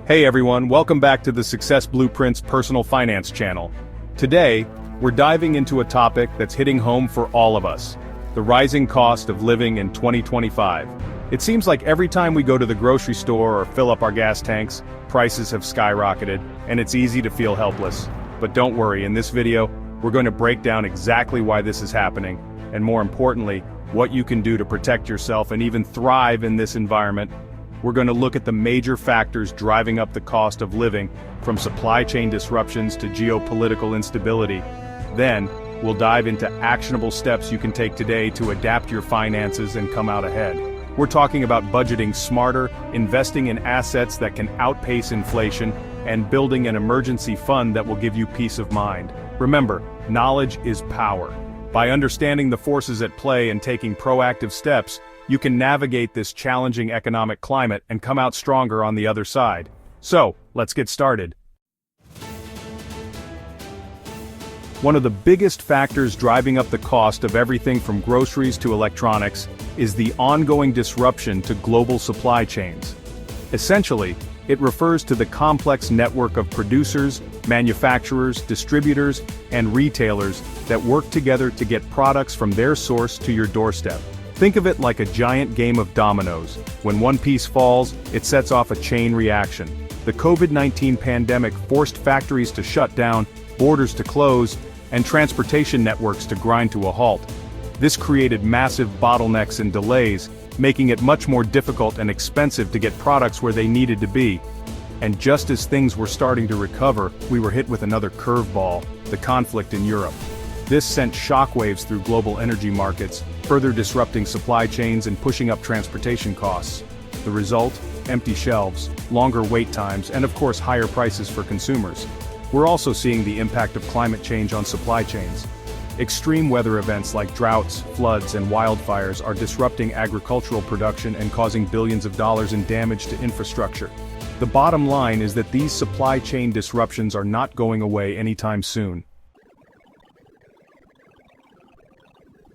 Hey everyone, welcome back to the Success Blueprints Personal Finance channel. Today, we're diving into a topic that's hitting home for all of us: the rising cost of living in 2025. It seems like every time we go to the grocery store or fill up our gas tanks, prices have skyrocketed, and it's easy to feel helpless. But don't worry, in this video, we're going to break down exactly why this is happening, and more importantly, what you can do to protect yourself and even thrive in this environment. We're going to look at the major factors driving up the cost of living, from supply chain disruptions to geopolitical instability. Then, we'll dive into actionable steps you can take today to adapt your finances and come out ahead. We're talking about budgeting smarter, investing in assets that can outpace inflation, and building an emergency fund that will give you peace of mind. Remember, knowledge is power. By understanding the forces at play and taking proactive steps, you can navigate this challenging economic climate and come out stronger on the other side. So, let's get started. One of the biggest factors driving up the cost of everything from groceries to electronics is the ongoing disruption to global supply chains. Essentially, it refers to the complex network of producers, manufacturers, distributors, and retailers that work together to get products from their source to your doorstep. Think of it like a giant game of dominoes. When one piece falls, it sets off a chain reaction. The COVID-19 pandemic forced factories to shut down, borders to close, and transportation networks to grind to a halt. This created massive bottlenecks and delays, making it much more difficult and expensive to get products where they needed to be. And just as things were starting to recover, we were hit with another curveball: the conflict in Europe. This sent shockwaves through global energy markets, further disrupting supply chains and pushing up transportation costs. The result? Empty shelves, longer wait times, and of course higher prices for consumers. We're also seeing the impact of climate change on supply chains. Extreme weather events like droughts, floods, and wildfires are disrupting agricultural production and causing billions of dollars in damage to infrastructure. The bottom line is that these supply chain disruptions are not going away anytime soon.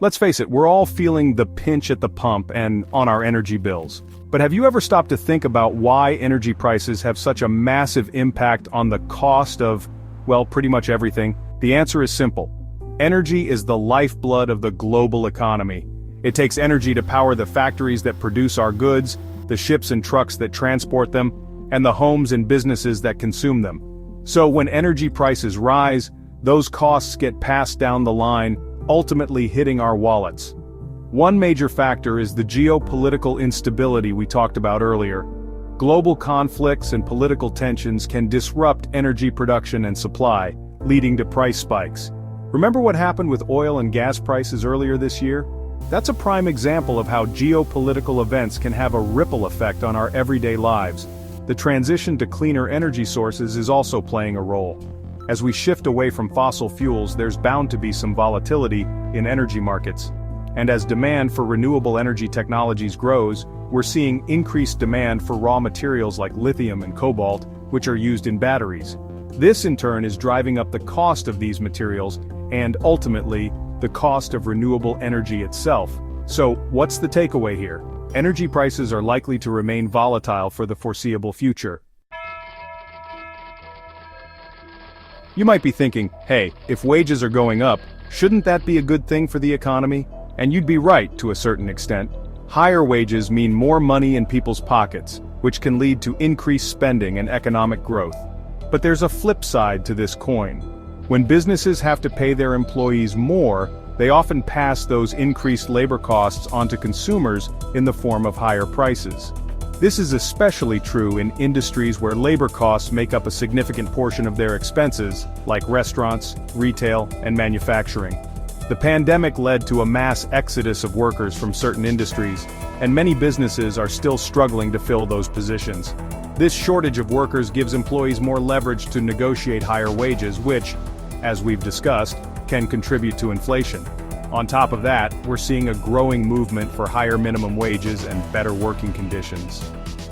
Let's face it, we're all feeling the pinch at the pump and on our energy bills. But have you ever stopped to think about why energy prices have such a massive impact on the cost of, well, pretty much everything? The answer is simple. Energy is the lifeblood of the global economy. It takes energy to power the factories that produce our goods, the ships and trucks that transport them, and the homes and businesses that consume them. So when energy prices rise, those costs get passed down the line, ultimately hitting our wallets. One major factor is the geopolitical instability we talked about earlier. Global conflicts and political tensions can disrupt energy production and supply, leading to price spikes. Remember what happened with oil and gas prices earlier this year? That's a prime example of how geopolitical events can have a ripple effect on our everyday lives. The transition to cleaner energy sources is also playing a role. As we shift away from fossil fuels, there's bound to be some volatility in energy markets. And as demand for renewable energy technologies grows, we're seeing increased demand for raw materials like lithium and cobalt, which are used in batteries. This in turn is driving up the cost of these materials and, ultimately, the cost of renewable energy itself. So, what's the takeaway here? Energy prices are likely to remain volatile for the foreseeable future. You might be thinking, hey, if wages are going up, shouldn't that be a good thing for the economy? And you'd be right to a certain extent. Higher wages mean more money in people's pockets, which can lead to increased spending and economic growth. But there's a flip side to this coin. When businesses have to pay their employees more, they often pass those increased labor costs onto consumers in the form of higher prices. This is especially true in industries where labor costs make up a significant portion of their expenses, like restaurants, retail, and manufacturing. The pandemic led to a mass exodus of workers from certain industries, and many businesses are still struggling to fill those positions. This shortage of workers gives employees more leverage to negotiate higher wages, which, as we've discussed, can contribute to inflation. On top of that, we're seeing a growing movement for higher minimum wages and better working conditions.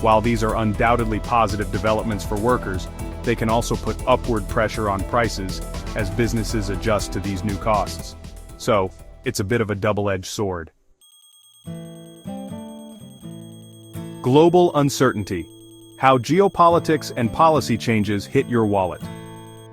While these are undoubtedly positive developments for workers, they can also put upward pressure on prices as businesses adjust to these new costs. So, it's a bit of a double-edged sword. Global uncertainty. How geopolitics and policy changes hit your wallet.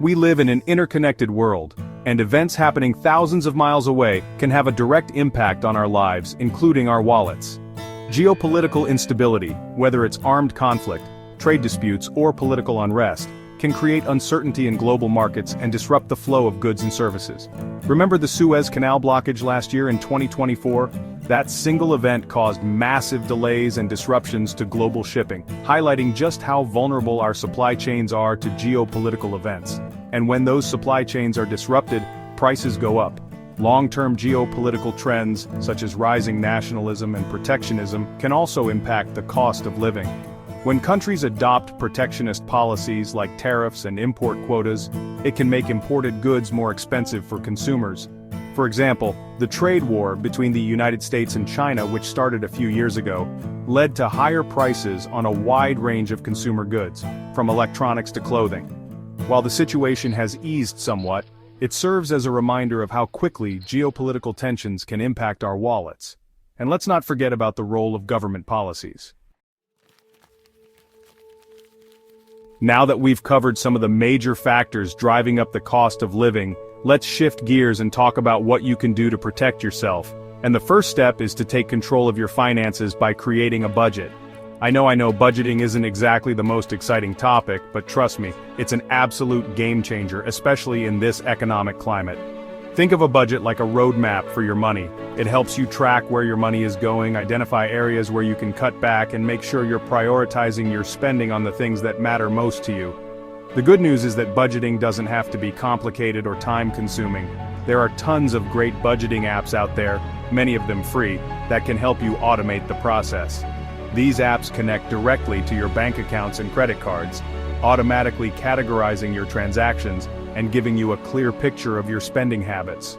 We live in an interconnected world, and events happening thousands of miles away can have a direct impact on our lives, including our wallets. Geopolitical instability, whether it's armed conflict, trade disputes, or political unrest, can create uncertainty in global markets and disrupt the flow of goods and services. Remember the Suez Canal blockage last year in 2024? That single event caused massive delays and disruptions to global shipping, highlighting just how vulnerable our supply chains are to geopolitical events. And when those supply chains are disrupted, prices go up. Long-term geopolitical trends, such as rising nationalism and protectionism, can also impact the cost of living. When countries adopt protectionist policies like tariffs and import quotas, it can make imported goods more expensive for consumers. For example, the trade war between the United States and China, which started a few years ago, led to higher prices on a wide range of consumer goods, from electronics to clothing. While the situation has eased somewhat, it serves as a reminder of how quickly geopolitical tensions can impact our wallets. And let's not forget about the role of government policies. Now that we've covered some of the major factors driving up the cost of living, let's shift gears and talk about what you can do to protect yourself. And the first step is to take control of your finances by creating a budget. I know budgeting isn't exactly the most exciting topic, but trust me, it's an absolute game changer, especially in this economic climate. Think of a budget like a roadmap for your money. It helps you track where your money is going, identify areas where you can cut back, and make sure you're prioritizing your spending on the things that matter most to you. The good news is that budgeting doesn't have to be complicated or time-consuming. There are tons of great budgeting apps out there, many of them free, that can help you automate the process. These apps connect directly to your bank accounts and credit cards, automatically categorizing your transactions and giving you a clear picture of your spending habits.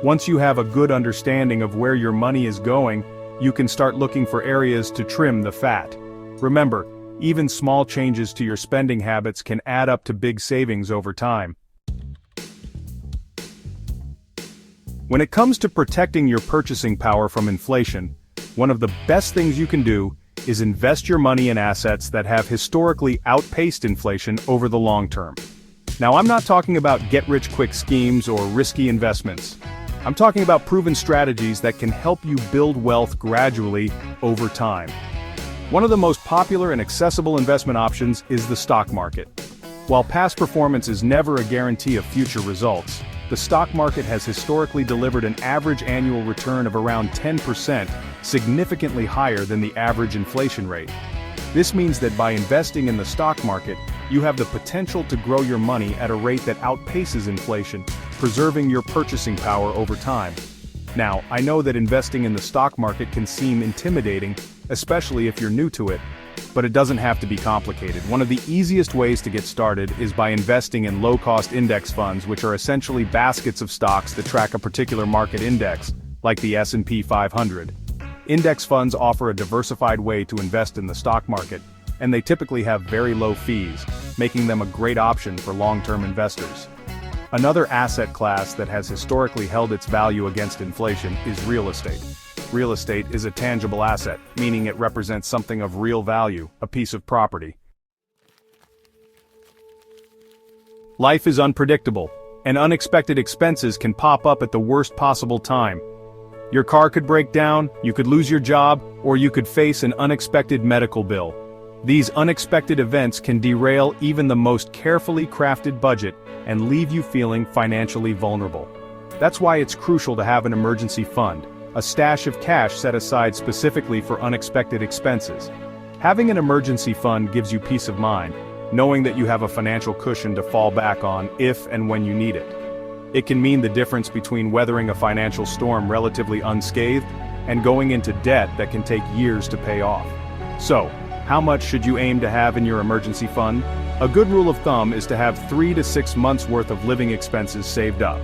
Once you have a good understanding of where your money is going, you can start looking for areas to trim the fat. Remember, even small changes to your spending habits can add up to big savings over time. When it comes to protecting your purchasing power from inflation, one of the best things you can do is invest your money in assets that have historically outpaced inflation over the long term. Now, I'm not talking about get-rich-quick schemes or risky investments. I'm talking about proven strategies that can help you build wealth gradually over time. One of the most popular and accessible investment options is the stock market. While past performance is never a guarantee of future results, the stock market has historically delivered an average annual return of around 10%, significantly higher than the average inflation rate. This means that by investing in the stock market, you have the potential to grow your money at a rate that outpaces inflation, preserving your purchasing power over time. Now, I know that investing in the stock market can seem intimidating, especially if you're new to it, but it doesn't have to be complicated. One of the easiest ways to get started is by investing in low-cost index funds, which are essentially baskets of stocks that track a particular market index, like the S&P 500. Index funds offer a diversified way to invest in the stock market, and they typically have very low fees, making them a great option for long-term investors. Another asset class that has historically held its value against inflation is real estate. Real estate is a tangible asset, meaning it represents something of real value, a piece of property. Life is unpredictable, and unexpected expenses can pop up at the worst possible time. Your car could break down, you could lose your job, or you could face an unexpected medical bill. These unexpected events can derail even the most carefully crafted budget and leave you feeling financially vulnerable. That's why it's crucial to have an emergency fund, a stash of cash set aside specifically for unexpected expenses. Having an emergency fund gives you peace of mind, knowing that you have a financial cushion to fall back on if and when you need it. It can mean the difference between weathering a financial storm relatively unscathed and going into debt that can take years to pay off. So, how much should you aim to have in your emergency fund? A good rule of thumb is to have 3 to 6 months worth of living expenses saved up.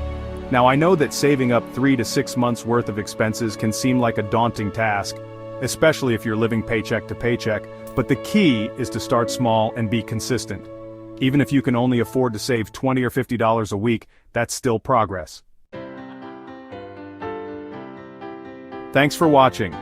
Now, I know that saving up 3 to 6 months worth of expenses can seem like a daunting task, especially if you're living paycheck to paycheck, but the key is to start small and be consistent. Even if you can only afford to save $20 or $50 a week, that's still progress. Thanks for watching.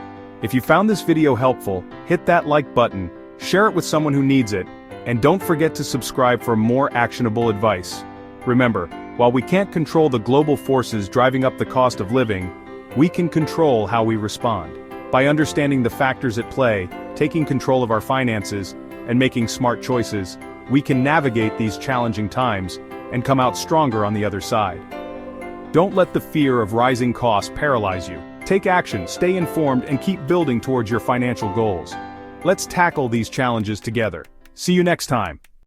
If you found this video helpful, hit that like button, share it with someone who needs it, and don't forget to subscribe for more actionable advice. Remember, while we can't control the global forces driving up the cost of living, we can control how we respond. By understanding the factors at play, taking control of our finances, and making smart choices, we can navigate these challenging times and come out stronger on the other side. Don't let the fear of rising costs paralyze you. Take action, stay informed, and keep building towards your financial goals. Let's tackle these challenges together. See you next time.